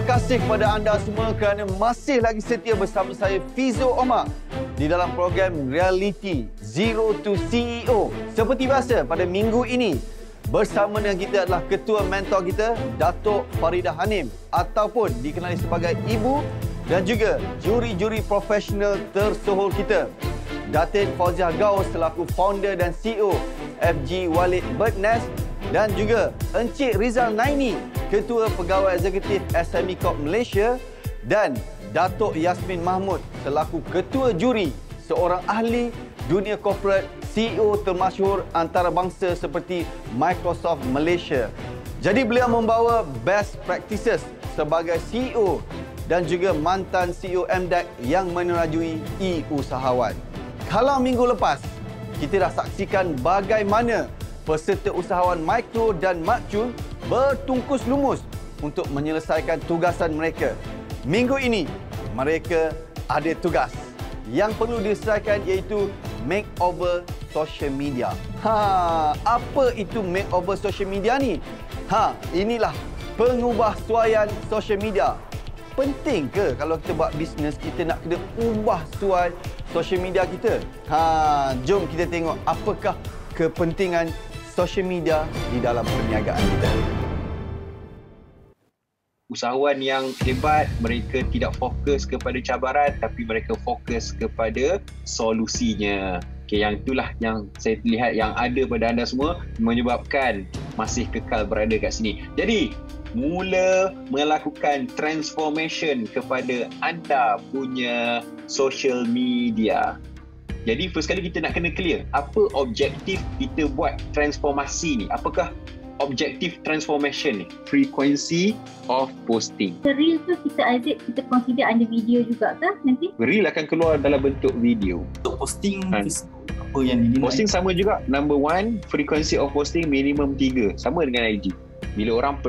kasih kepada anda semua kerana masih lagi setia bersama saya Fizo Omar di dalam program Reality Zero to CEO. Seperti biasa pada minggu ini bersama dengan kita adalah ketua mentor kita Datuk Faridah Hanim ataupun dikenali sebagai ibu dan juga juri-juri profesional tersohor kita Datin Fauziah Gaus selaku founder dan CEO FG Walid Bird Nest dan juga Encik Rizal Naini, Ketua Pegawai Eksekutif SME Corp Malaysia dan Datuk Yasmin Mahmud selaku Ketua Juri seorang ahli dunia korporat CEO termasyhur antarabangsa seperti Microsoft Malaysia. Jadi beliau membawa best practices sebagai CEO dan juga mantan CEO MDEC yang menerajui e-usahawan. Kalau minggu lepas kita dah saksikan bagaimana peserta usahawan mikro dan makcul bertungkus lumus untuk menyelesaikan tugasan mereka. Minggu ini, mereka ada tugas yang perlu diselesaikan iaitu makeover social media. Apa itu makeover social media ni? Inilah pengubah suaian social media. Penting ke kalau kita buat bisnes kita nak kena ubah suai social media kita? Jom kita tengok apakah kepentingan social media di dalam perniagaan kita. Usahawan yang hebat, mereka tidak fokus kepada cabaran tapi mereka fokus kepada solusinya. Yang itulah yang saya lihat yang ada pada anda semua menyebabkan masih kekal berada kat sini. Jadi, mula melakukan transformation kepada anda punya social media. Jadi first kali kita nak kena clear apa objektif kita buat transformasi ni. Apakah objektif transformation ni? Frequency of posting. Reel tu kita consider ada video juga ke nanti? Reel akan keluar dalam bentuk video. Untuk posting apa yang dinilai? Posting sama juga. Number one, frequency of posting minimum 3. Sama dengan IG. Bila orang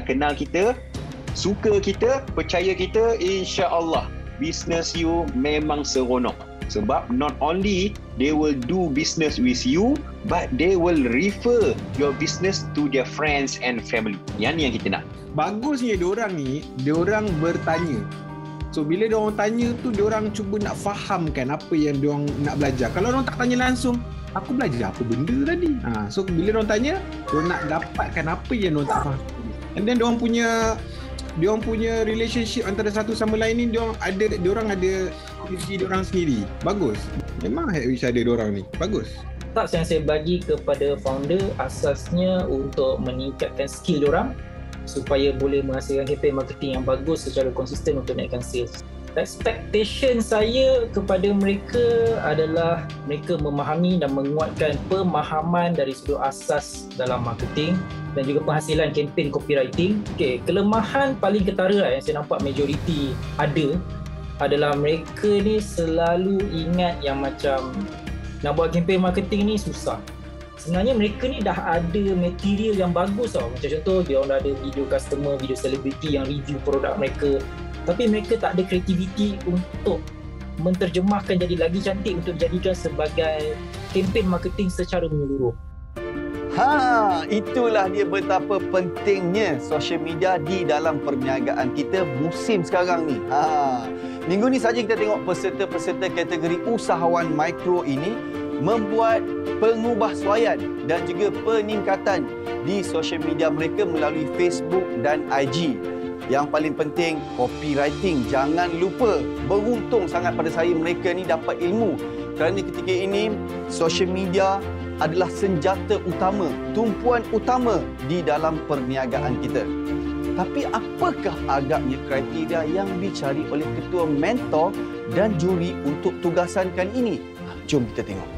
kenal kita, suka kita, percaya kita, insya-Allah business you memang seronok. Sebab not only they will do business with you, but they will refer your business to their friends and family. Yang ni yang kita nak. Bagusnya diorang ni, diorang bertanya. So bila diorang tanya tu, diorang cuba nak fahamkan apa yang diorang nak belajar. Kalau diorang tak tanya langsung, aku belajar apa benda tadi? So bila diorang tanya, diorang nak dapatkan apa yang diorang tak faham. And then diorang punya relationship antara satu sama lain ni, diorang ada visi diorang sendiri. Bagus. Memang wish ada diorang ni. Bagus. Tips yang saya bagi kepada founder asasnya untuk meningkatkan skill diorang supaya boleh menghasilkan campaign marketing yang bagus secara konsisten untuk naikkan sales. Expectation saya kepada mereka adalah mereka memahami dan menguatkan pemahaman dari sudut asas dalam marketing dan juga penghasilan campaign copywriting. Kelemahan paling ketara yang saya nampak majoriti ada adalah mereka ni selalu ingat yang macam nak buat campaign marketing ni susah. Sebenarnya mereka ni dah ada material yang bagus tau. Macam contoh, dia orang dah ada video customer, video selebriti yang review produk mereka. Tapi mereka tak ada kreativiti untuk menterjemahkan jadi lagi cantik untuk dijadikan sebagai campaign marketing secara menyeluruh. Itulah dia betapa pentingnya social media di dalam perniagaan kita musim sekarang ni. Minggu ni saja kita tengok peserta-peserta kategori usahawan mikro ini membuat pengubahsuaian dan juga peningkatan di social media mereka melalui Facebook dan IG. Yang paling penting, copywriting. Jangan lupa, beruntung sangat pada saya mereka ni dapat ilmu. Kerana ketika ini, social media adalah senjata utama, tumpuan utama di dalam perniagaan kita. Tapi apakah agaknya kriteria yang dicari oleh ketua mentor dan juri untuk tugasankan ini? Jom kita tengok.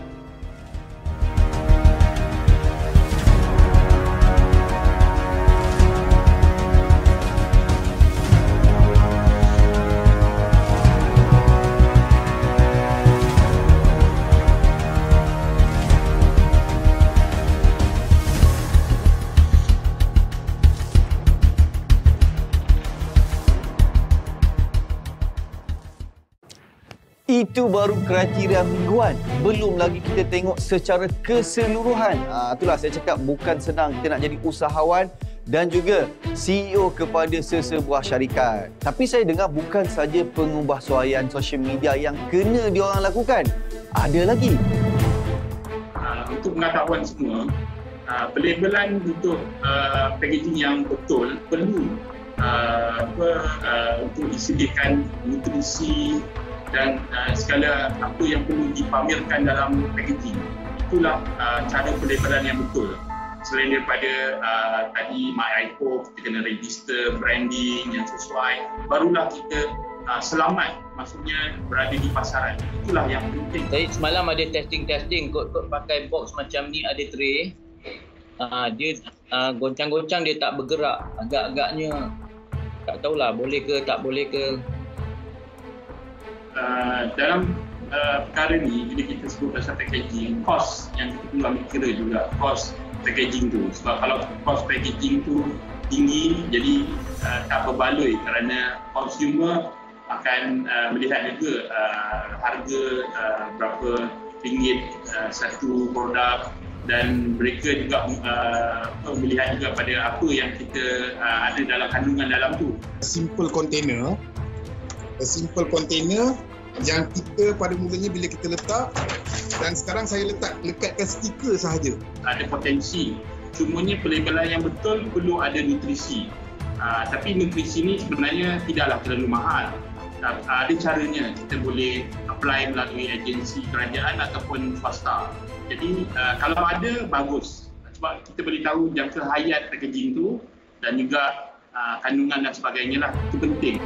Itu baru kriteria mingguan. Belum lagi kita tengok secara keseluruhan. Itulah saya cakap bukan senang kita nak jadi usahawan dan juga CEO kepada sesebuah syarikat. Tapi saya dengar bukan saja pengubahsuaian sosial media yang kena diorang lakukan. Ada lagi. Untuk pengetahuan semua, pelabelan untuk packaging yang betul perlu untuk disediakan nutrisi dan segala apa yang perlu dipamerkan dalam packaging. Itulah cara pelabelan yang betul. Selain daripada tadi MyIPO, kita kena register branding yang sesuai, barulah kita selamat, maksudnya berada di pasaran. Itulah yang penting. Saya semalam ada testing, kot pakai box macam ni, ada tray. Dia goncang-goncang, dia tak bergerak. Agak-agaknya tak tahulah boleh ke tak boleh ke. Dalam perkara ni, bila kita sebut pasal packaging, kos yang kita perlu ambil kira juga, kos packaging tu. Sebab kalau kos packaging tu tinggi, jadi tak berbaloi kerana consumer akan melihat juga harga berapa ringgit satu produk, dan mereka juga melihat juga pada apa yang kita ada dalam kandungan dalam tu. Simple container yang kita pada mulanya bila kita letak, dan sekarang saya lekatkan stiker sahaja. Ada potensi, cumanya pelabelan yang betul perlu ada nutrisi. Tapi nutrisi ni sebenarnya tidaklah terlalu mahal. Ada caranya, kita boleh apply melalui agensi kerajaan ataupun swasta. Jadi kalau ada, bagus. Sebab kita boleh tahu jangka hayat packaging tu dan juga kandungan dan sebagainya lah. Itu penting.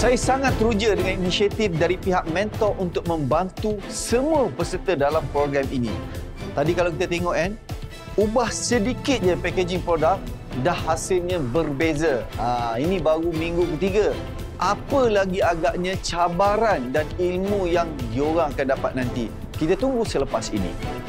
Saya sangat teruja dengan inisiatif dari pihak Mentor untuk membantu semua peserta dalam program ini. Tadi kalau kita tengok ubah sedikit je packaging produk, dah hasilnya berbeza. Ini baru minggu ketiga. Apa lagi agaknya cabaran dan ilmu yang diorang akan dapat nanti? Kita tunggu selepas ini.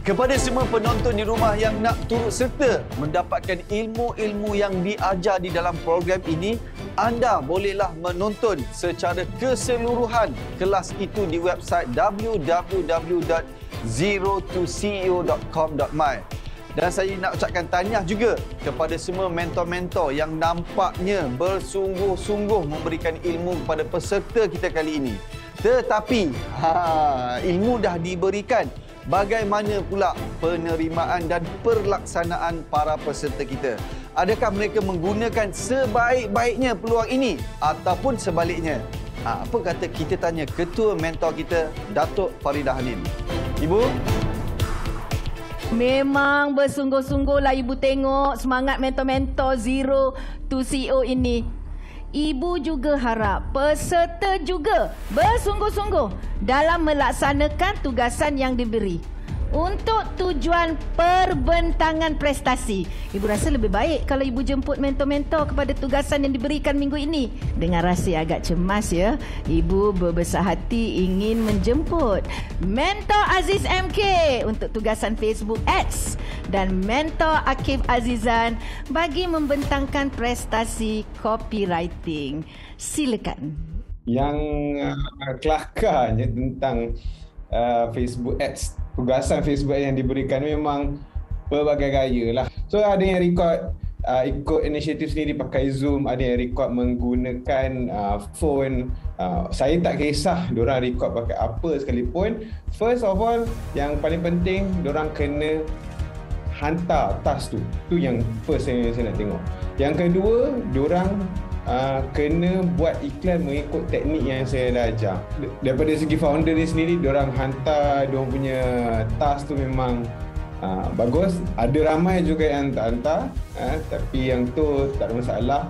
Kepada semua penonton di rumah yang nak turut serta mendapatkan ilmu-ilmu yang diajar di dalam program ini, anda bolehlah menonton secara keseluruhan kelas itu di website www.zero2ceo.com.my. Dan saya nak ucapkan tahniah juga kepada semua mentor-mentor yang nampaknya bersungguh-sungguh memberikan ilmu kepada peserta kita kali ini. Tetapi, ilmu dah diberikan. Bagaimana pula penerimaan dan pelaksanaan para peserta kita? Adakah mereka menggunakan sebaik-baiknya peluang ini ataupun sebaliknya? Apa kata kita tanya ketua mentor kita, Datuk Faridah Halim. Ibu? Memang bersungguh-sungguhlah Ibu tengok semangat mentor-mentor Zero to CEO ini. Ibu juga harap peserta juga bersungguh-sungguh dalam melaksanakan tugasan yang diberi untuk tujuan perbentangan prestasi. Ibu rasa lebih baik kalau ibu jemput mentor-mentor kepada tugasan yang diberikan minggu ini. Dengan rasa agak cemas ya, ibu berbesar hati ingin menjemput mentor Aziz MK untuk tugasan Facebook Ads dan mentor Akif Azizan bagi membentangkan prestasi copywriting. Silakan. Yang kelakarnya tentang Facebook Ads, tugasan Facebook Ads yang diberikan memang berbagai gaya lah. So ada yang record ikut inisiatif sendiri pakai Zoom, ada yang record menggunakan phone. Saya tak kisah diorang record pakai apa sekalipun. First of all, yang paling penting diorang kena hantar task tu. Tu yang first yang saya nak tengok. Yang kedua, diorang kena buat iklan mengikut teknik yang saya dah ajar. Daripada segi founder ni sendiri, diorang hantar diorang punya task tu memang bagus. Ada ramai juga yang tak hantar, tapi yang tu tak ada masalah.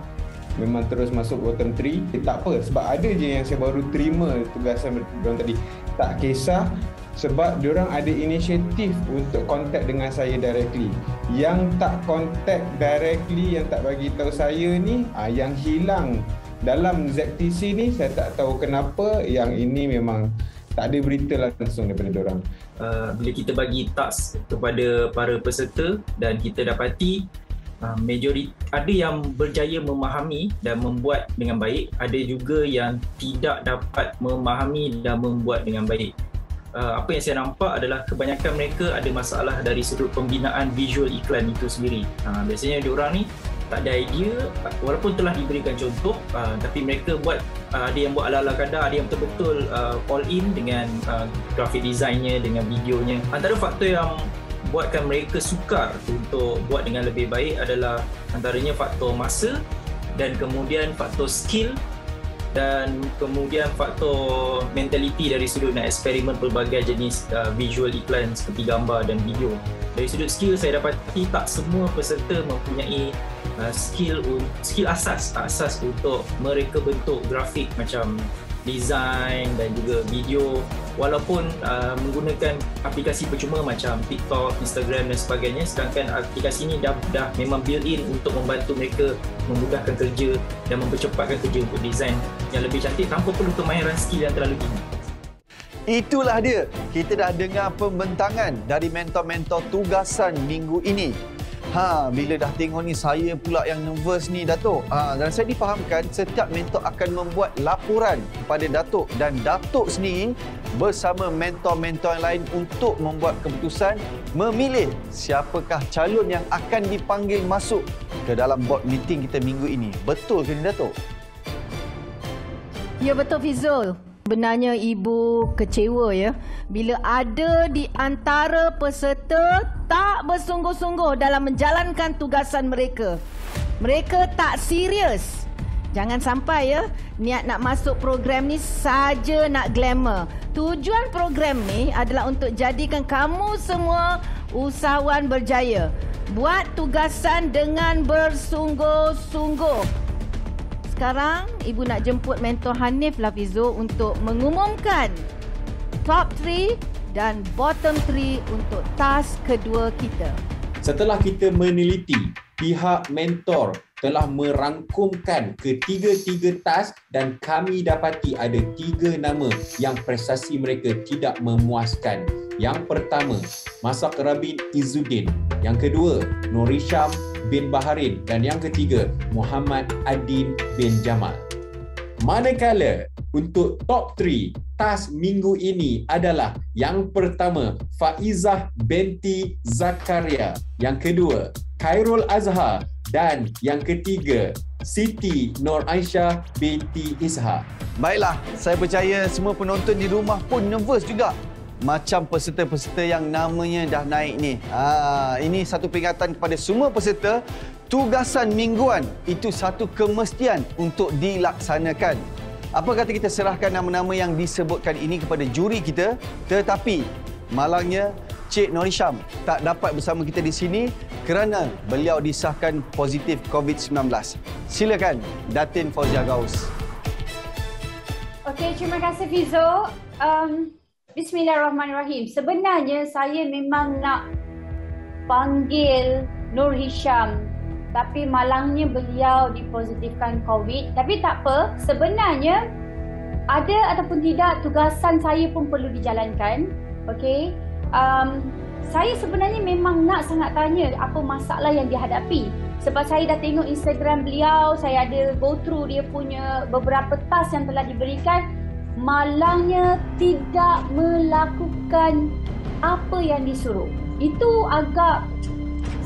Memang terus masuk bottom 3. Tak apa, sebab ada je yang saya baru terima tugasan diorang tadi. Tak kisah, sebab diorang ada inisiatif untuk contact dengan saya directly. Yang tak contact directly, yang tak bagi tahu saya ni, yang hilang dalam ZTC ni, saya tak tahu kenapa. Yang ini memang tak ada berita langsung daripada diorang. Bila kita bagi task kepada para peserta dan kita dapati majoriti ada yang berjaya memahami dan membuat dengan baik, ada juga yang tidak dapat memahami dan membuat dengan baik. Apa yang saya nampak adalah kebanyakan mereka ada masalah dari sudut pembinaan visual iklan itu sendiri. Biasanya diorang ni tak ada idea, walaupun telah diberikan contoh, tapi mereka buat, ada yang buat ala-ala kadar, ada yang betul-betul all in dengan graphic designnya, dengan videonya. Antara faktor yang buatkan mereka sukar untuk buat dengan lebih baik adalah antaranya faktor masa dan kemudian faktor skill dan kemudian faktor mentaliti dari sudut nak eksperimen pelbagai jenis visual iklan seperti gambar dan video. Dari sudut skill, saya dapati tak semua peserta mempunyai skill asas untuk mereka bentuk grafik macam design dan juga video, walaupun menggunakan aplikasi percuma macam TikTok, Instagram dan sebagainya, sedangkan aplikasi ini dah memang built-in untuk membantu mereka memudahkan kerja dan mempercepatkan kerja untuk design yang lebih cantik tanpa perlu kemahiran skill yang terlalu tinggi. Itulah dia. Kita dah dengar pembentangan dari mentor-mentor tugasan minggu ini. Bila dah tengok ni, saya pula yang nervous ni, Datuk. Dan saya difahamkan setiap mentor akan membuat laporan kepada Datuk dan Datuk sendiri bersama mentor-mentor yang lain untuk membuat keputusan memilih siapakah calon yang akan dipanggil masuk ke dalam board meeting kita minggu ini. Betul ke ni, Datuk? Ya, betul, Fizul. Sebenarnya ibu kecewa ya bila ada di antara peserta tak bersungguh-sungguh dalam menjalankan tugasan mereka. Mereka tak serius. Jangan sampai ya niat nak masuk program ni saja nak glamour. Tujuan program ni adalah untuk jadikan kamu semua usahawan berjaya. Buat tugasan dengan bersungguh-sungguh. Sekarang, ibu nak jemput mentor Hanif Lafizo untuk mengumumkan top 3 dan bottom 3 untuk task kedua kita. Setelah kita meneliti, pihak mentor telah merangkumkan ketiga-tiga task dan kami dapati ada 3 nama yang prestasi mereka tidak memuaskan. Yang pertama, Masak Rabin Izzuddin. Yang kedua, Norisham bin Baharin. Dan yang ketiga, Muhammad Adin bin Jamal. Manakala untuk top 3 task minggu ini adalah yang pertama, Faizah binti Zakaria. Yang kedua, Khairul Azhar. Dan yang ketiga, Siti Nur Aisyah binti Ishak. Baiklah, saya percaya semua penonton di rumah pun nervous juga. Macam peserta-peserta yang namanya dah naik ni. Ini satu peringatan kepada semua peserta. Tugasan mingguan itu satu kemestian untuk dilaksanakan. Apa kata kita serahkan nama-nama yang disebutkan ini kepada juri kita, tetapi malangnya Cik Norisham tak dapat bersama kita di sini kerana beliau disahkan positif COVID-19. Silakan Datin Fauzia Gaus. Okey, terima kasih Fizo. Bismillahirrahmanirrahim. Sebenarnya saya memang nak panggil Nur Hisham, tapi malangnya beliau dipositifkan COVID. Tapi tak apa, sebenarnya ada ataupun tidak, tugasan saya pun perlu dijalankan. Okey. Saya sebenarnya memang nak sangat tanya apa masalah yang dihadapi. Sebab saya dah tengok Instagram beliau, saya ada go through dia punya beberapa task yang telah diberikan. Malangnya tidak melakukan apa yang disuruh. Itu agak,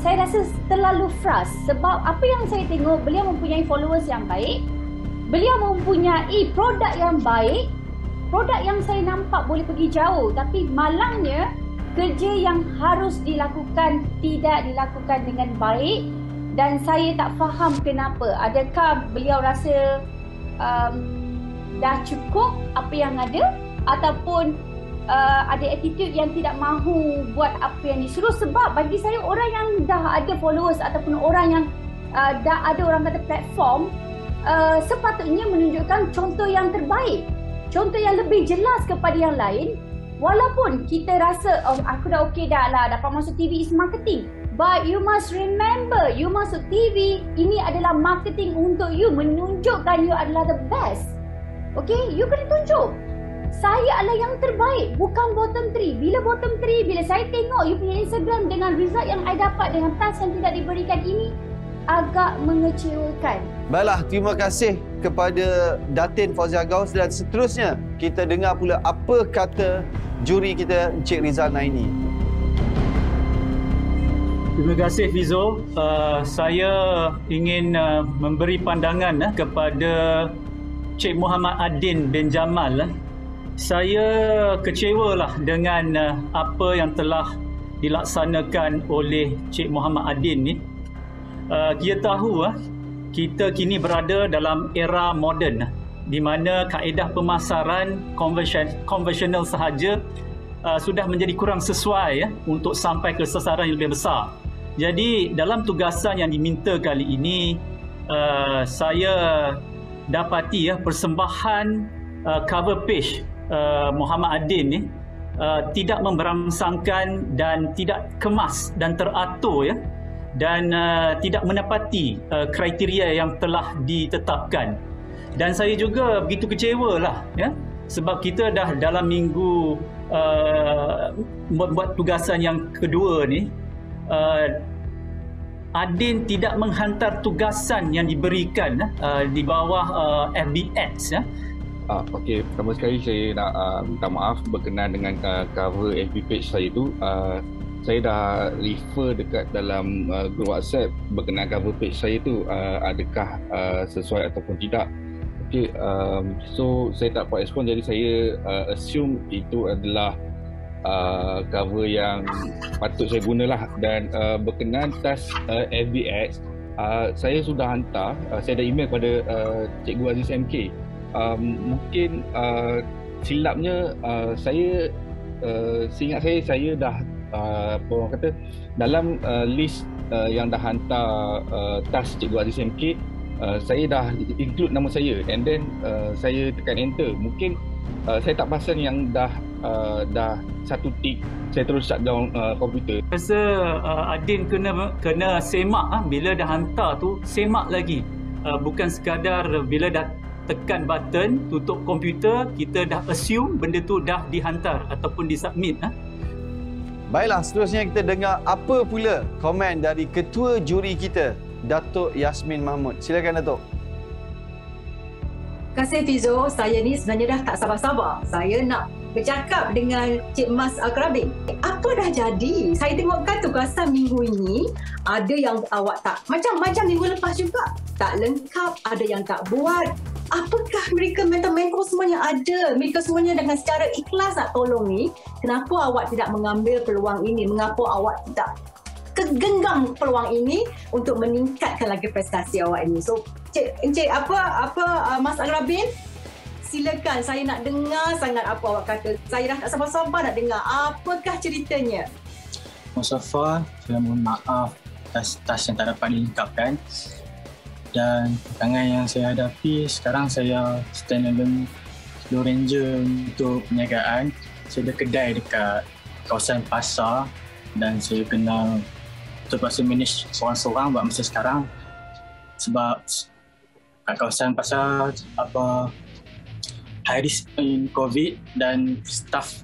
saya rasa terlalu frust. Sebab apa yang saya tengok, beliau mempunyai followers yang baik, beliau mempunyai produk yang baik, produk yang saya nampak boleh pergi jauh. Tapi malangnya kerja yang harus dilakukan tidak dilakukan dengan baik. Dan saya tak faham kenapa. Adakah beliau rasa dah cukup apa yang ada, ataupun ada attitude yang tidak mahu buat apa yang disuruh. Sebab bagi saya, orang yang dah ada followers ataupun orang yang dah ada orang kata platform, sepatutnya menunjukkan contoh yang terbaik, contoh yang lebih jelas kepada yang lain. Walaupun kita rasa, oh aku dah okey dah lah, dapat masuk TV is marketing. But you must remember, you masuk TV, ini adalah marketing untuk you, menunjukkan you adalah the best. Okay, you kena tunjuk saya adalah yang terbaik, bukan bottom 3. Bila bottom 3, bila saya tengok you punya Instagram dengan result yang I dapat dengan task yang tidak diberikan ini, agak mengecewakan. Baiklah, terima kasih kepada Datin Fauzia Gaus, dan seterusnya kita dengar pula apa kata juri kita, Encik Rizal Naini. Terima kasih Fizo. Saya ingin memberi pandangan kepada Cik Muhammad Adin bin Jamal. Saya kecewalah dengan apa yang telah dilaksanakan oleh Cik Muhammad Adin ni. Kita tahu kita kini berada dalam era moden di mana kaedah pemasaran konvensional sahaja sudah menjadi kurang sesuai untuk sampai ke sasaran yang lebih besar. Jadi dalam tugasan yang diminta kali ini, saya dapati persembahan cover page Muhammad Adin ni tidak memberangsangkan dan tidak kemas dan teratur dan tidak menepati kriteria yang telah ditetapkan. Dan saya juga begitu kecewalah sebab kita dah dalam minggu buat tugasan yang kedua ni, Adin tidak menghantar tugasan yang diberikan di bawah FBX. Okey, pertama sekali saya nak minta maaf berkenaan dengan cover FB page saya tu. Saya dah refer dekat dalam grup WhatsApp berkenaan cover page saya tu, adakah sesuai ataupun tidak. Okey, so saya tak dapat respon, jadi saya assume itu adalah cover yang patut saya gunalah. Dan berkenaan task FBX, saya sudah hantar, saya dah email kepada Cikgu Aziz MK. Mungkin silapnya saya seingat saya dah apa orang kata dalam list yang dah hantar task Cikgu Aziz MK, saya dah include nama saya, and then saya tekan enter. Mungkin saya tak perasan yang dah satu tik, saya terus shut down komputer. Rasa Adin kena semak bila dah hantar tu, semak lagi. Bukan sekadar bila dah tekan button tutup komputer, kita dah assume benda tu dah dihantar ataupun disubmit. Baiklah, seterusnya kita dengar apa pula komen dari ketua juri kita, Datuk Yasmin Mahmud. Silakan Datuk. Terima kasih Fizo. Saya ni sebenarnya dah tak sabar-sabar. Saya nak bercakap dengan Cik Mas Akrabin. Apa dah jadi? Saya tengokkan tugasan minggu ini, ada yang awak tak, macam minggu lepas juga, tak lengkap, ada yang tak buat. Apakah mereka mentor-mentor semuanya ada? Mereka semuanya dengan secara ikhlas nak tolong ni. Kenapa awak tidak mengambil peluang ini? Mengapa awak tidak kegenggam peluang ini untuk meningkatkan lagi prestasi awak ini? So, Encik Mas Agrabin, silakan, saya nak dengar sangat apa awak kata. Saya dah tak sabar-sabar nak dengar. Apakah ceritanya? Mustafa, saya mohon maaf atas tas yang tak dapat dilengkapkan. Dan tantangan yang saya hadapi sekarang, saya stand alone Slow Ranger untuk perniagaan. saya ada kedai dekat kawasan pasar dan saya kena terpaksa manage seorang-seorang buat masa sekarang sebab kat kawasan pasar high risk in COVID dan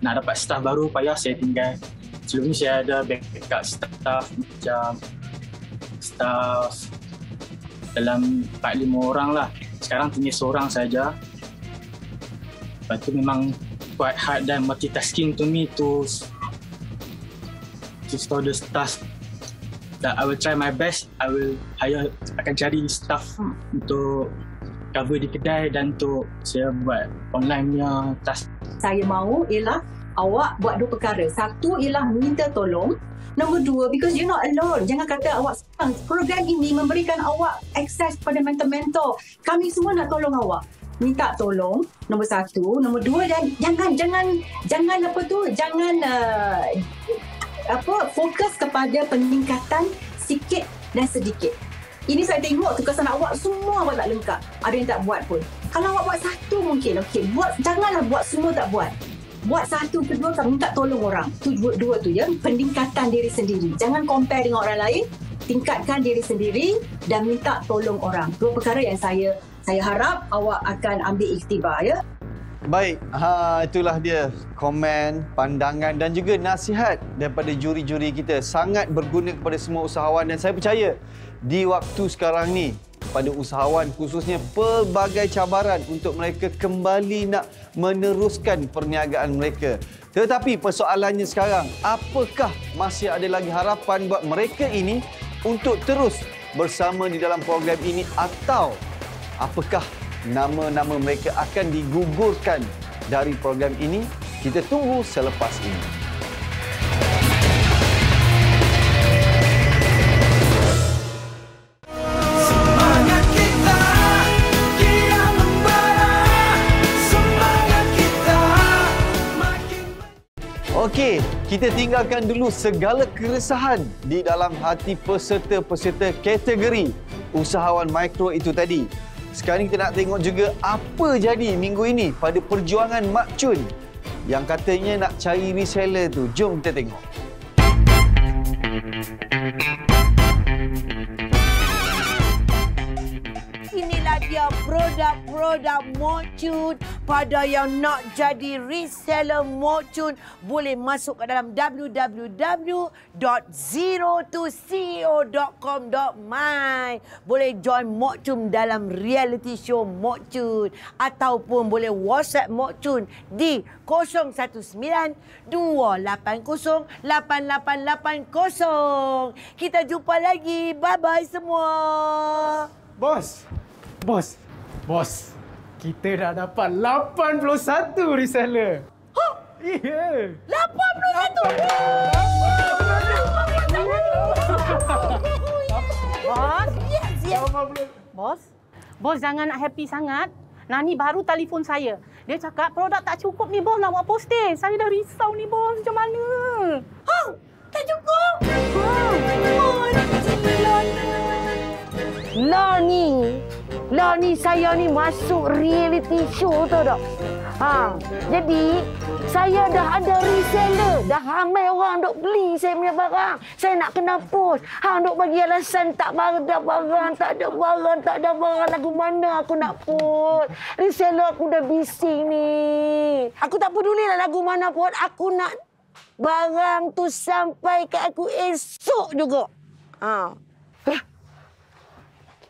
nak dapat staff baru payah saya tinggal. Sebelum ni saya ada backup staff macam staff dalam 4-5 orang lah. Sekarang tinggal seorang saja. Lepas tu memang quite hard dan multitasking to me to store the staff. I will try my best. Akan cari staff untuk cover di kedai dan untuk saya buat online punya task. Saya mahu ialah awak buat 2 perkara. Satu ialah minta tolong. Nombor 2, because you're not alone. Jangan kata awak sekarang. Program ini memberikan awak akses pada mentor-mentor. Kami semua nak tolong awak. Minta tolong, nombor 1. Nombor 2, dan jangan fokus kepada peningkatan sikit dan sedikit. Ini saya tengok tugasan awak semua awak tak lengkap. Ada yang tak buat pun. Kalau awak buat 1 mungkin, okey. Janganlah buat semua tak buat. Buat 1, kedua, kamu minta tolong orang. Tu 2 tu ya, peningkatan diri sendiri. Jangan compare dengan orang lain. Tingkatkan diri sendiri dan minta tolong orang. 2 perkara yang saya harap awak akan ambil iktibar ya. Baik, itulah dia komen, pandangan dan juga nasihat daripada juri-juri kita. Sangat berguna kepada semua usahawan dan saya percaya di waktu sekarang ni pada usahawan khususnya pelbagai cabaran untuk mereka kembali nak meneruskan perniagaan mereka. Tetapi persoalannya sekarang, apakah masih ada lagi harapan buat mereka ini untuk terus bersama di dalam program ini atau apakah nama-nama mereka akan digugurkan dari program ini? Kita tunggu selepas ini. Okey, kita tinggalkan dulu segala keresahan di dalam hati peserta-peserta kategori usahawan mikro itu tadi. Sekarang kita nak tengok juga apa jadi minggu ini pada perjuangan Mak Chun yang katanya nak cari reseller tu. Jom kita tengok. Inilah dia produk-produk Mak Chun. Pada yang nak jadi reseller Mak Chun, boleh masuk ke dalam www.02ceo.com.my. Boleh join Mak Chun dalam reality show Mak Chun ataupun boleh WhatsApp Mak Chun di 019-280-8880. Kita jumpa lagi. Bye-bye semua. Bos. Kita dah dapat 81 reseller. Hah? Iya. 81? Bos jangan nak happy sangat. Nani baru telefon saya. Dia cakap produk tak cukup ni bos nak buat posting. Saya dah risau ni bos, macam mana? Ha? Tak cukup? Lah ni saya ni masuk reality show tu dah. Jadi saya dah ada reseller, dah ramai orang duk beli saya punya barang. Saya nak kena post. Duk bagi alasan tak ada barang. Lagu mana aku nak post? Reseller aku dah bising ni. Aku tak pedulilah lagu mana pun. Aku nak barang tu sampai ke aku esok juga.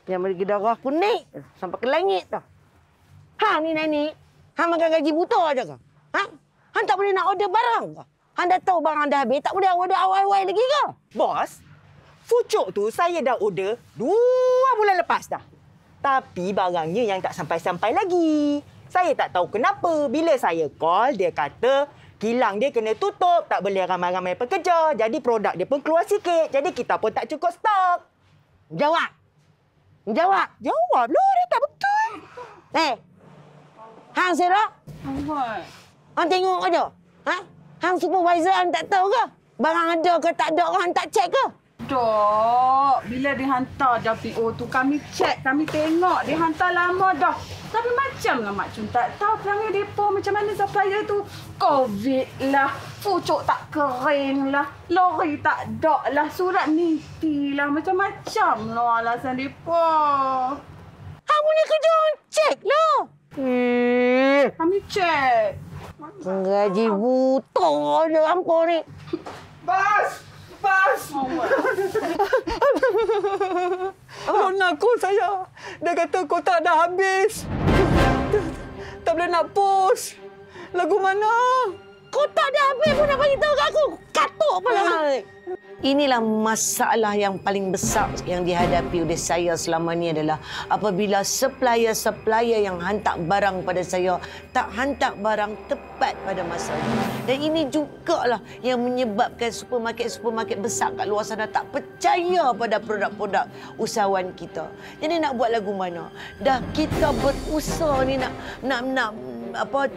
Yang bagi darah aku naik sampai ke langit dah. Ni Nani. Makan gaji buta aja ke? Han tak boleh nak order barang ke? Han dah tahu barang dah habis, tak boleh order awal-awal lagi ke? Bos, fucuk tu saya dah order 2 bulan lepas dah. Tapi barangnya yang tak sampai-sampai lagi. Saya tak tahu kenapa. Bila saya call, dia kata kilang dia kena tutup, tak boleh ramai-ramai pekerja. Jadi produk dia pun keluar sikit. Jadi kita pun tak cukup stok. Jawab lah, dia tak betul. Hang Sirah? Hang tengok aja. Hang supervisor hang tak tahu ke? Barang ada ke tak ada, hang tak cek ke? Dok, bila dia hantar WO tu kami check, kami tengok dia hantar lama dah. Tapi macamlah Mak Chun tak tahu perangai depa macam mana supplier tu. Covid lah, pucuk tak kering lah, lori tak dok lah, surat niti lah, macam-macam lah alasan depa. Kamu punya kerja cek lah. Kami cek. Gaji buta je hampa ni. Bas! Oh, nakut saya. Dia kata kotak dah habis. Tak boleh nak post. Lagu mana? Kotak dah habis pun nak bagi tahu kat aku. Katuk pula. Inilah masalah yang paling besar yang dihadapi oleh saya selama ni adalah apabila supplier-supplier yang hantar barang pada saya tak hantar barang tepat pada masanya. Dan ini jugalah yang menyebabkan supermarket-supermarket besar kat luar sana tak percaya pada produk-produk usahawan kita. Jadi nak buat lagu mana? Dah kita berusaha ni nak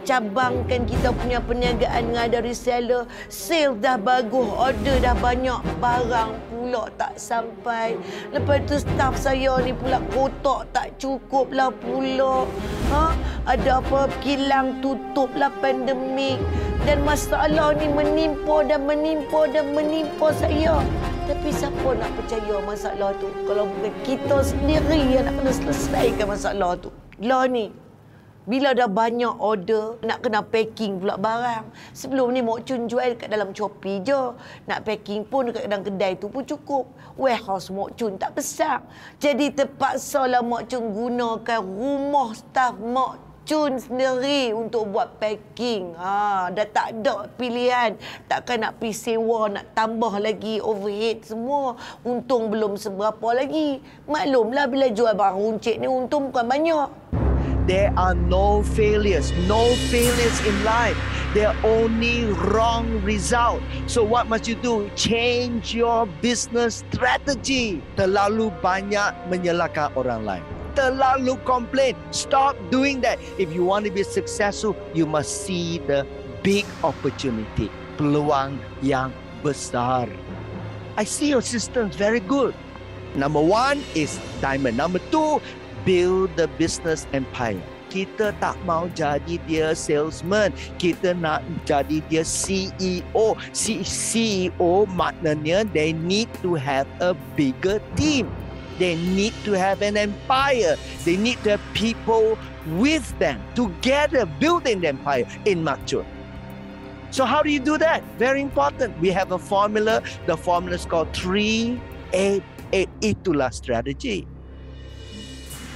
cabangkan kita punya perniagaan dengan ada reseller, sales dah bagus, order dah banyak, barang pula tak sampai. Lepas tu staff saya ni pula kotak tak cukup lah pula. Ada apa, kilang tutup lah pandemik. Dan masalah ni menimpa saya. Tapi siapa nak percaya masalah tu kalau bukan kita sendiri yang nak kena selesaikan masalah tu. Lah ni, bila dah banyak order, nak kena packing pula barang. Sebelum ni Mok Chun jual kat dalam Shopee je. Nak packing pun dekat dalam kedai tu pun cukup. Warehouse Mok Chun tak besar. Jadi terpaksalah Mok Chun gunakan rumah staff Mok Chun sendiri untuk buat packing. Dah tak ada pilihan. Takkan nak pergi sewa, nak tambah lagi overhead semua. Untung belum seberapa lagi. Maklumlah bila jual barang runcit ni untung bukan banyak. There are no failures in life. There are only wrong results. So what must you do? Change your business strategy. Terlalu banyak menyalahkan orang lain. Terlalu complain. Stop doing that. If you want to be successful, you must see the big opportunity. Peluang yang besar. I see your systems very good. Number 1 is diamond. Number 2, build the business empire. Kita tak mau jadi dia salesman. Kita nak jadi dia CEO. CEO maknanya they need to have a bigger team. They need to have an empire. They need to have people with them together building the empire in Mak Chun. So how do you do that? Very important. We have a formula. The formula is called 3-8-8. Itulah strategi.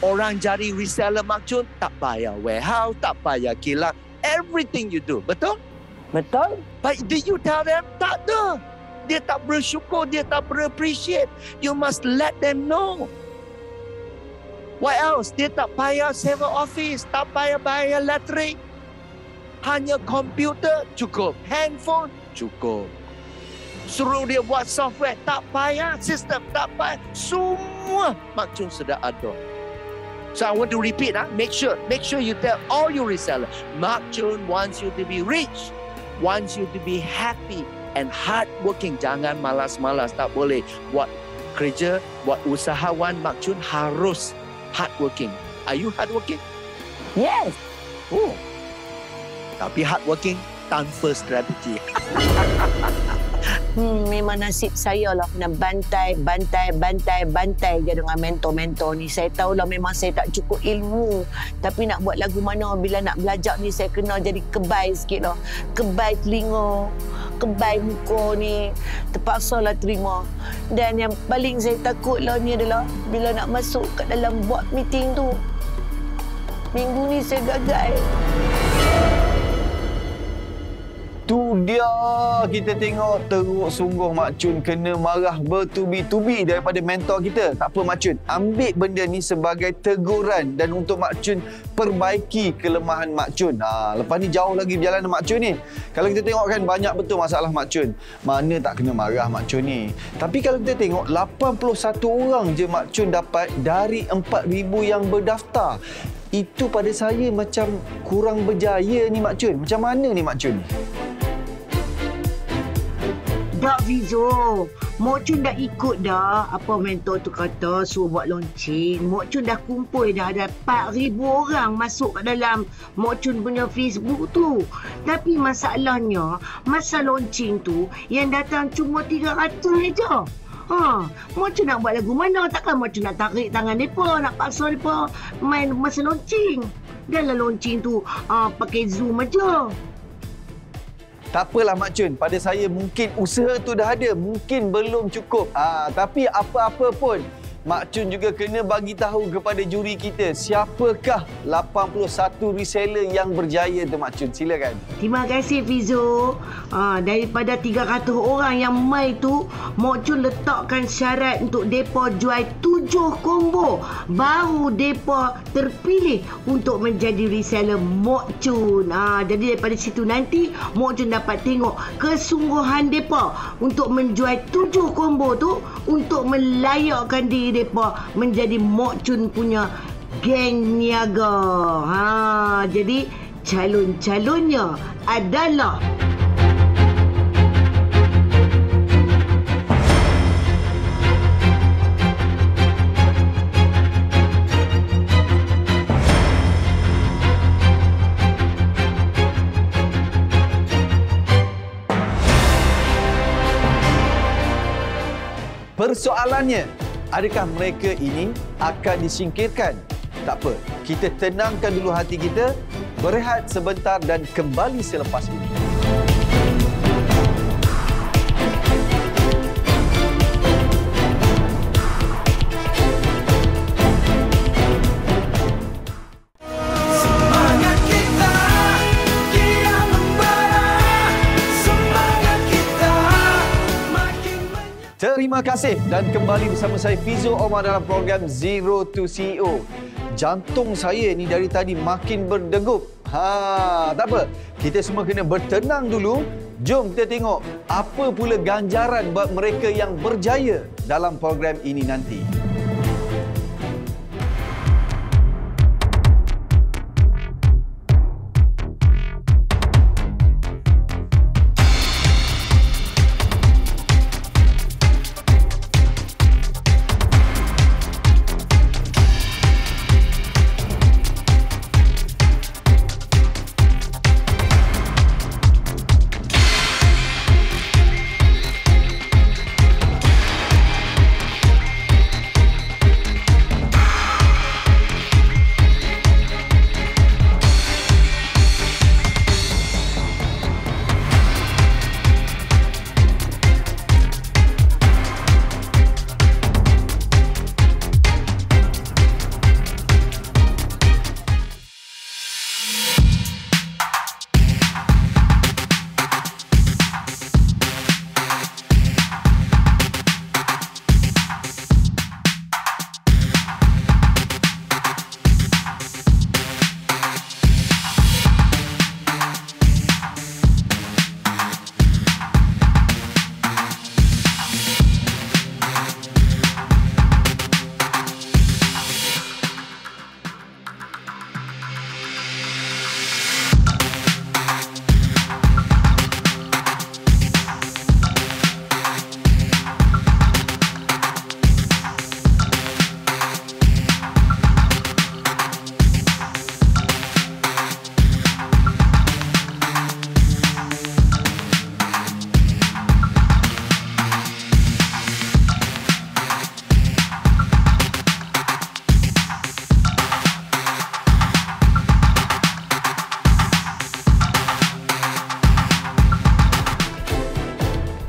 Orang jadi reseller Mak Chun tak payah warehouse, tak payah kilang. Everything you do. Betul? Betul. But did you tell them? Tak ada. Dia tak bersyukur, dia tak appreciate. You must let them know. What else? Dia tak payah sewa office, tak payah bayar elektrik. Hanya komputer cukup. Handphone cukup. Suruh dia buat software, tak payah. Sistem tak payah. Semua Mak Chun sudah ada. So I want to repeat, make sure you tell all your resellers, Mak Chun wants you to be rich, wants you to be happy and hardworking. Jangan malas-malas, tak boleh. Buat kerja, buat usahawan Mak Chun harus hardworking. Are you hardworking? Yes. Tapi hardworking tanpa strategi. Memang nasib saya lah kena bantai je dengan mentor-mentor ni. Saya tahulah memang saya tak cukup ilmu. Tapi nak buat lagu mana bila nak belajar ni saya kena jadi kebai sikit lah. Kebai telinga, kebai muka ni. Terpaksalah terima. Dan yang paling saya takut lah ni adalah bila nak masuk kat dalam board meeting tu. Minggu ni saya gagal. Tu dia, kita tengok teruk sungguh Mak Chun kena marah bertubi-tubi daripada mentor kita. Tak apa Mak Chun, ambil benda ni sebagai teguran dan untuk Mak Chun perbaiki kelemahan Mak Chun. Lepas ni jauh lagi perjalanan Mak Chun ni. Kalau kita tengok kan banyak betul masalah Mak Chun. Mana tak kena marah Mak Chun ni. Tapi kalau kita tengok 81 orang je Mak Chun dapat dari 4,000 yang berdaftar. Itu pada saya macam kurang berjaya ni Mak Chun. Macam mana ni Mak Chun? Tak Fizo, Mok Chun dah ikut dah apa mentor tu kata suruh buat launching. Mok Chun dah kumpul dah ada 4,000 orang masuk kat dalam Mok Chun punya Facebook tu. Tapi masalahnya masa launching tu yang datang cuma 300 je. Mok Chun nak buat lagu mana? Takkan Mok Chun nak tarik tangan mereka, nak paksa mereka main masa launching. Dalam launching tu pakai Zoom aja. Tak apalah Mak Chun, pada saya mungkin usaha tu dah ada, mungkin belum cukup. Tapi apa-apa pun, Mak Chun juga kena bagi tahu kepada juri kita siapakah 81 reseller yang berjaya tu Mak Chun. Silakan. Terima kasih Fizo. Daripada 300 orang yang mai tu, Mok Chun letakkan syarat untuk depa jual 7 combo. Baru depa terpilih untuk menjadi reseller Mok Chun. Jadi daripada situ nanti Mok Chun dapat tengok kesungguhan depa untuk menjual 7 combo tu untuk melayakkan diri depa menjadi Mok Chun punya geng niaga. Jadi calon-calonnya adalah persoalannya, adakah mereka ini akan disingkirkan? Tak apa, kita tenangkan dulu hati kita, berehat sebentar dan kembali selepas ini. Terima kasih dan kembali bersama saya Fizo Omar dalam program Zero to CEO. Jantung saya ni dari tadi makin berdegup. Tak apa. Kita semua kena bertenang dulu. Jom kita tengok apa pula ganjaran buat mereka yang berjaya dalam program ini nanti.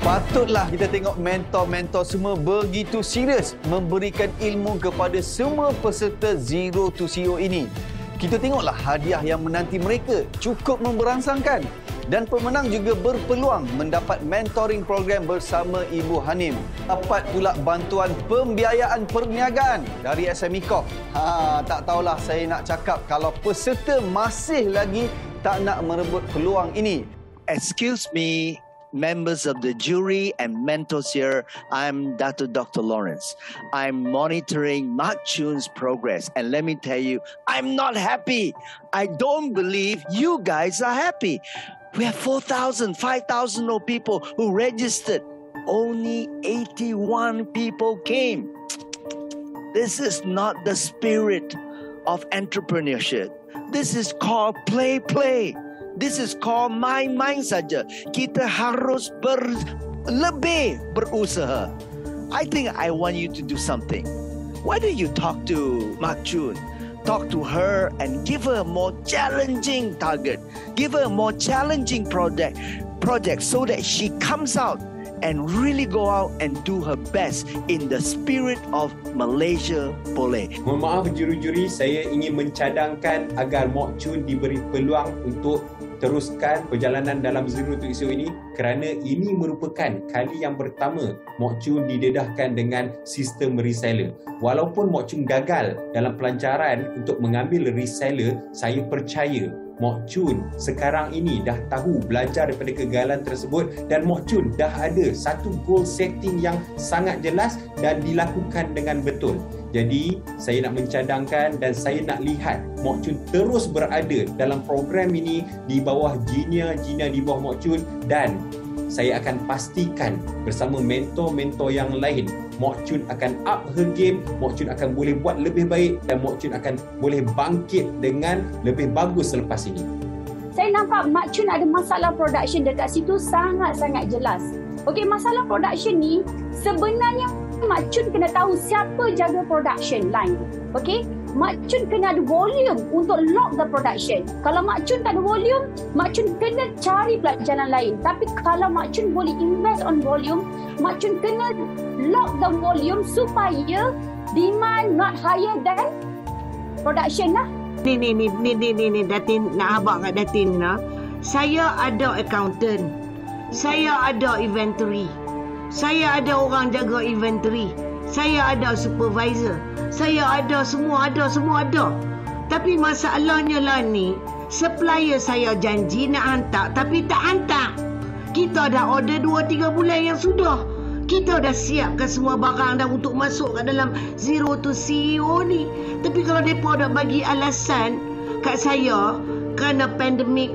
Patutlah kita tengok mentor-mentor semua begitu serius memberikan ilmu kepada semua peserta Zero to CEO ini. Kita tengoklah hadiah yang menanti mereka cukup memberangsangkan dan pemenang juga berpeluang mendapat mentoring program bersama Ibu Hanim. Dapat pula bantuan pembiayaan perniagaan dari SME Corp. Tak tahulah saya nak cakap kalau peserta masih lagi tak nak merebut peluang ini. Excuse me, members of the jury and mentors here, I'm Dr. Lawrence. I'm monitoring Mak Chun's progress. And let me tell you, I'm not happy. I don't believe you guys are happy. We have 4,000, 5,000 people who registered. only 81 people came. This is not the spirit of entrepreneurship. This is called play. This is called main-main saja. Kita harus lebih berusaha. I think I want you to do something. Why don't you talk to Mak Chun? Talk to her and give her a more challenging target. Give her a more challenging project so that she comes out and really go out and do her best in the spirit of Malaysia boleh. Mohon maaf juri-juri, saya ingin mencadangkan agar Mok Chun diberi peluang untuk teruskan perjalanan dalam Zero to CEO ini kerana ini merupakan kali yang pertama Mok Chun didedahkan dengan sistem reseller. Walaupun Mok Chun gagal dalam pelancaran untuk mengambil reseller, saya percaya Mok Chun sekarang ini dah tahu belajar daripada kegagalan tersebut dan Mok Chun dah ada satu goal setting yang sangat jelas dan dilakukan dengan betul. Jadi saya nak mencadangkan dan saya nak lihat Mok Chun terus berada dalam program ini di bawah Gina di bawah Mok Chun, dan saya akan pastikan bersama mentor-mentor yang lain Mok Chun akan up her game, Mok Chun akan boleh buat lebih baik dan Mok Chun akan boleh bangkit dengan lebih bagus selepas ini. Saya nampak Mak Chun ada masalah production dekat situ sangat-sangat jelas. Okey, masalah production ni sebenarnya Mak Chun kena tahu siapa jaga production line. Okey, Mak Chun kena ada volume untuk lock the production. Kalau Mak Chun tak ada volume, Mak Chun kena cari pula jalan lain. Tapi kalau Mak Chun boleh invest on volume, Mak Chun kena lock the volume supaya demand not higher than production lah. Ni Datin nak habaq kat Datin lah. Saya ada accountant. Saya ada inventory. Saya ada orang jaga inventory. Saya ada supervisor. Saya ada semua ada. Tapi masalahnya lah ni, supplier saya janji nak hantar tapi tak hantar. Kita dah order 2-3 bulan yang sudah. Kita dah siapkan semua barang dah untuk masuk ke dalam Zero to CEO ni. Tapi kalau mereka dah bagi alasan kat saya, kerana pandemik,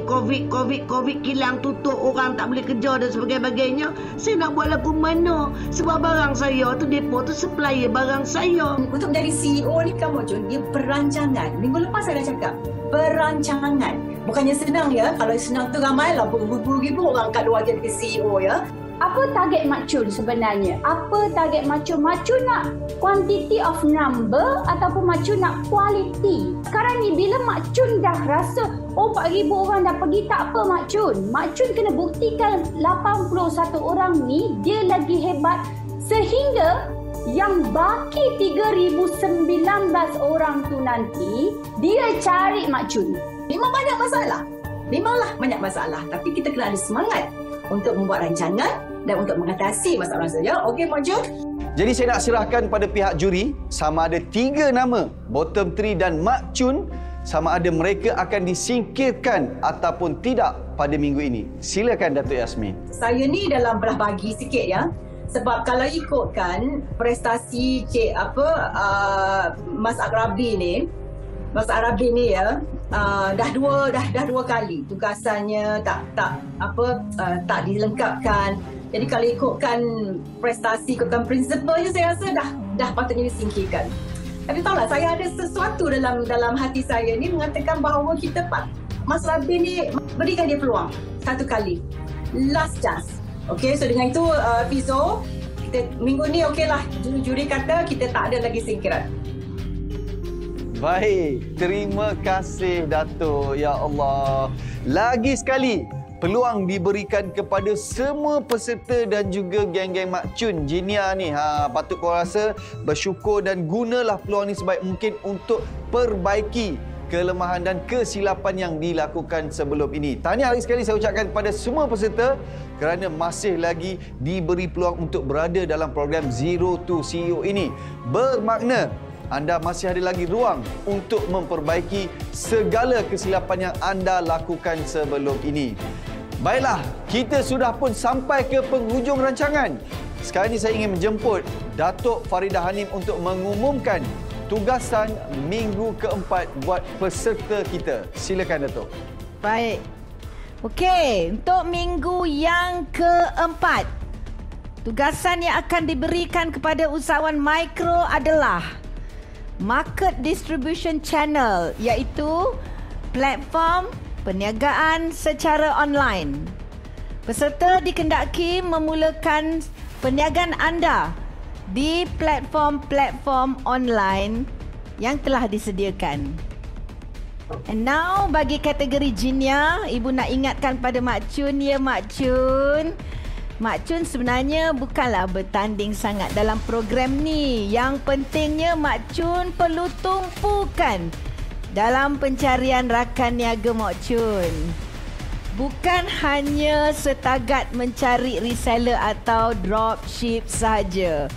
COVID kilang tutup, orang tak boleh kerja dan sebagainya, saya nak buat lagu mana? Sebab barang saya tu, depo tu supplier barang saya. Untuk menjadi CEO ni kan Mok Chun, dia perancangan. Minggu lepas saya dah cakap, perancangan. Bukannya senang ya, kalau senang tu ramai lah, beribu-ribu orang kat luar jadi CEO ya. Apa target Mak Chun sebenarnya? Apa target Mak Chun? Mak Chun nak quantity of number ataupun Mak Chun nak quality? Sekarang ni bila Mak Chun dah rasa 4,000 orang dah pergi, tak apa Mak Chun. Mak Chun kena buktikan 81 orang ni dia lagi hebat sehingga yang baki 3,019 orang tu nanti dia cari Mak Chun. Memang banyak masalah. Memanglah banyak masalah. Tapi kita kena ada semangat untuk membuat rancangan dan untuk mengatasi masalah saja. Okey, Mak Chun? Jadi saya nak serahkan pada pihak juri sama ada 3 nama, bottom 3 dan Mak Chun, sama ada mereka akan disingkirkan ataupun tidak pada minggu ini. Silakan Datuk Yasmin. Saya ni dalam belah bagi sikit ya. Sebab kalau ikutkan prestasi Mas Arabi ni ya, dah dua kali tugasannya tak dilengkapkan. Jadi kalau ikutkan prestasi, ikutkan prinsipalnya, saya rasa dah patutnya disingkirkan. Tapi tahulah, saya ada sesuatu dalam hati saya ni mengatakan bahawa Mas Rabi ni berikan dia peluang satu kali, last chance. Okey, so dengan itu Fizo, kita minggu ni okeylah, juri kata kita tak ada lagi singkiran. Baik, terima kasih Datuk. Ya Allah. Lagi sekali, peluang diberikan kepada semua peserta dan juga geng-geng Mak Chun Jinia ni. Patut kau rasa bersyukur dan gunalah peluang ni sebaik mungkin untuk perbaiki kelemahan dan kesilapan yang dilakukan sebelum ini. Tahniah lagi sekali saya ucapkan kepada semua peserta kerana masih lagi diberi peluang untuk berada dalam program Zero to CEO ini. Bermakna anda masih ada lagi ruang untuk memperbaiki segala kesilapan yang anda lakukan sebelum ini. Baiklah, kita sudah pun sampai ke penghujung rancangan. Sekarang ini saya ingin menjemput Datuk Faridah Hanim untuk mengumumkan tugasan minggu keempat buat peserta kita. Silakan Datuk. Baik. Okey, untuk minggu yang keempat, tugasan yang akan diberikan kepada usahawan mikro adalah market distribution channel, iaitu platform perniagaan secara online. Peserta dikendaki memulakan perniagaan anda di platform-platform online yang telah disediakan. And now bagi kategori Jinia, ibu nak ingatkan pada Mak Chun, ya Mak Chun. Mak Chun sebenarnya bukanlah bertanding sangat dalam program ni. Yang pentingnya Mak Chun perlu tumpukan dalam pencarian rakan niaga Mak Chun. Bukan hanya setakat mencari reseller atau dropship saja.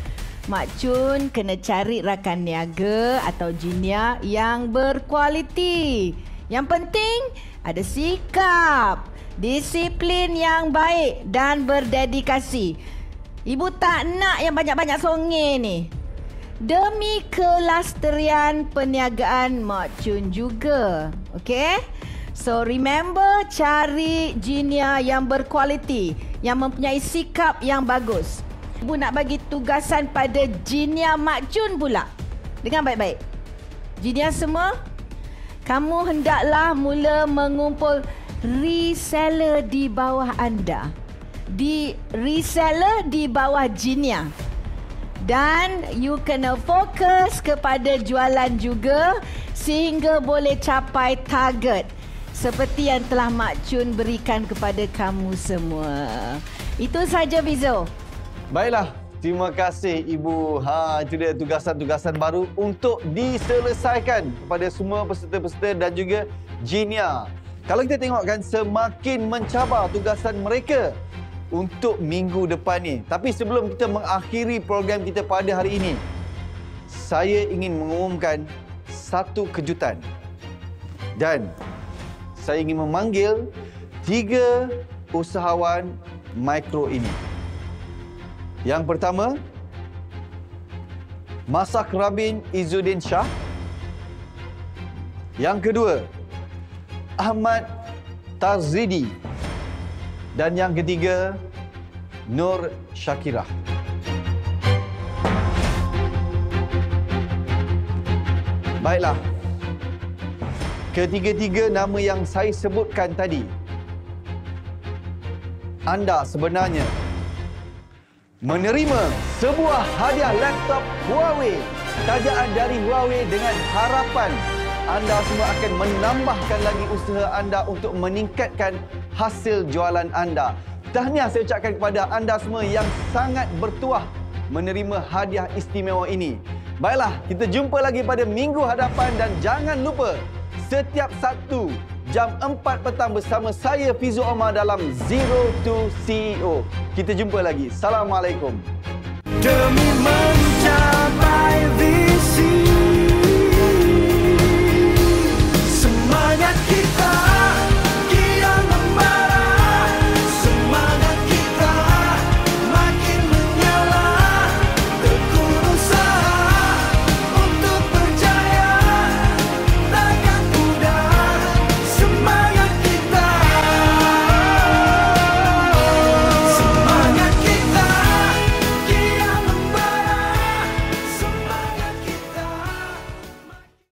Mak Chun kena cari rakan niaga atau jinia yang berkualiti. Yang penting ada sikap, disiplin yang baik dan berdedikasi. Ibu tak nak yang banyak-banyak songe ni. Demi kelestarian perniagaan Mak Chun juga. Okay? So remember, cari jinia yang berkualiti, yang mempunyai sikap yang bagus. Ibu nak bagi tugasan pada jinia Mak Chun pula. Dengar baik-baik. Jinia semua, kamu hendaklah mula mengumpul reseller di bawah anda. Reseller di bawah jinia. Dan you kena fokus kepada jualan juga sehingga boleh capai target seperti yang telah Mak Chun berikan kepada kamu semua. Itu saja, Fizo. Baiklah, terima kasih Ibu. Itu dia tugasan-tugasan baru untuk diselesaikan kepada semua peserta-peserta dan juga jinia. Kalau kita tengokkan, semakin mencabar tugasan mereka untuk minggu depan ni. Tapi sebelum kita mengakhiri program kita pada hari ini, saya ingin mengumumkan satu kejutan. Dan saya ingin memanggil 3 usahawan mikro ini. Yang pertama, Masak Rabin Izzuddin Shah. Yang kedua, Ahmad Tarzidi. Dan yang ketiga, Nur Syakirah. Baiklah. Ketiga-tiga nama yang saya sebutkan tadi, anda sebenarnya menerima sebuah hadiah laptop Huawei, tajaan dari Huawei, dengan harapan anda semua akan menambahkan lagi usaha anda untuk meningkatkan hasil jualan anda. Tahniah saya ucapkan kepada anda semua yang sangat bertuah menerima hadiah istimewa ini. Baiklah, kita jumpa lagi pada minggu hadapan dan jangan lupa setiap Sabtu jam 4 petang bersama saya Fizo Omar dalam Zero to CEO. Kita jumpa lagi. Assalamualaikum. Demi mencapai visi